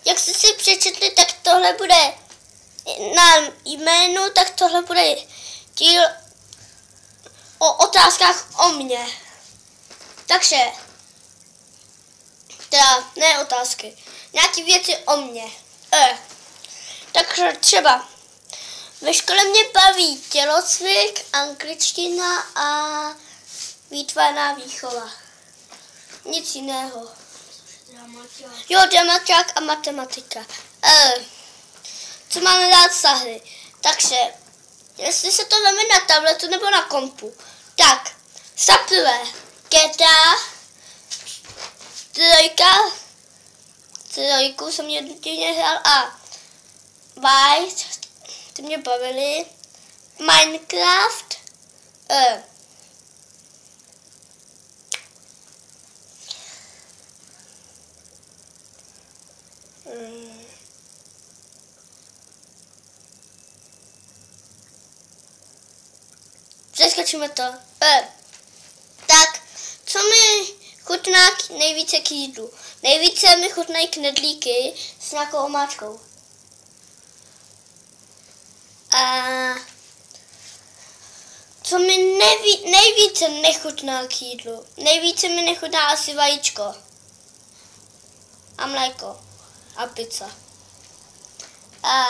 jak jste si přečetli, tak tohle bude na jménu, tak tohle bude díl o otázkách o mně. Takže, teda ne otázky, nějaké věci o mně. Takže třeba ve škole mě baví tělocvik, angličtina a výtvarná výchova. Nic jiného. Jo, dramaťák a matematika. Co máme dát za hry? Takže, jestli se to veme na tabletu nebo na kompu, tak za prvé GTA, trojku jsem jedině hrál a Vice, ty mě bavili, Minecraft, přeskočíme to. Tak, co mi chutná nejvíce k jídlu? Nejvíce mi chutnají knedlíky s nějakou omáčkou. A co mi nejvíce nechutná k jídlu? Nejvíce mi nechutná asi vajíčko. A mléko. A pizza. A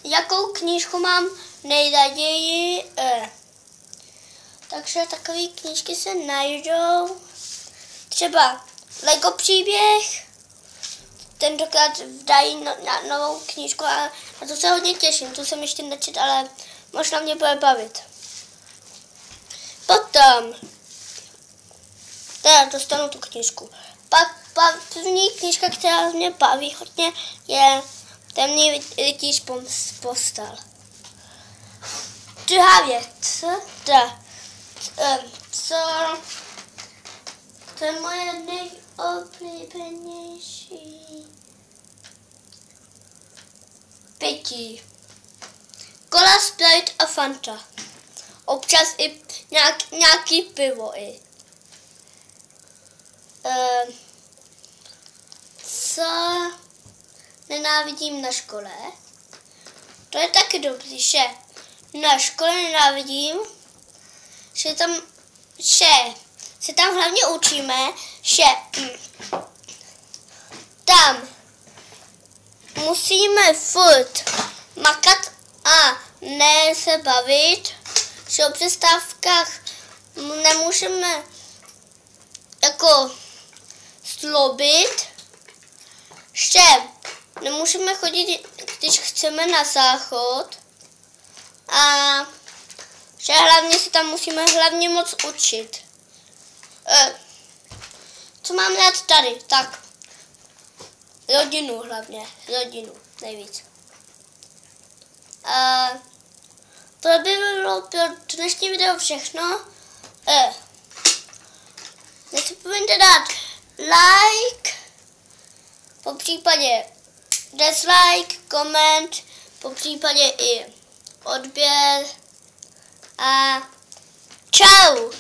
jakou knížku mám nejraději? Takže takové knížky se najdou. Třeba Lego příběh. Tentokrát dají novou knížku a na to se hodně těším. Tu jsem ještě nečet, ale možná mě bude bavit. Potom teda dostanu tu knížku. Pak první knížka, která mě baví hodně, je Temný rytíř postel. Druhá věc, to je moje nejoblíbenější pití. Cola, Sprite a Fanta. Občas i nějaký pivo i. Co nenávidím na škole? To je taky dobrý, že na škole nenávidím, že se tam hlavně učíme, že tam musíme furt makat a ne se bavit, že o přestávkách nemůžeme jako zlobit, že nemůžeme chodit, když chceme na záchod a že hlavně se tam musíme hlavně moc učit. Co mám rád tady? Tak rodinu hlavně, rodinu nejvíc. To by bylo pro dnešní video všechno. Nezapomeňte dát like, po případě dislike, koment, po případě i odběr a čau!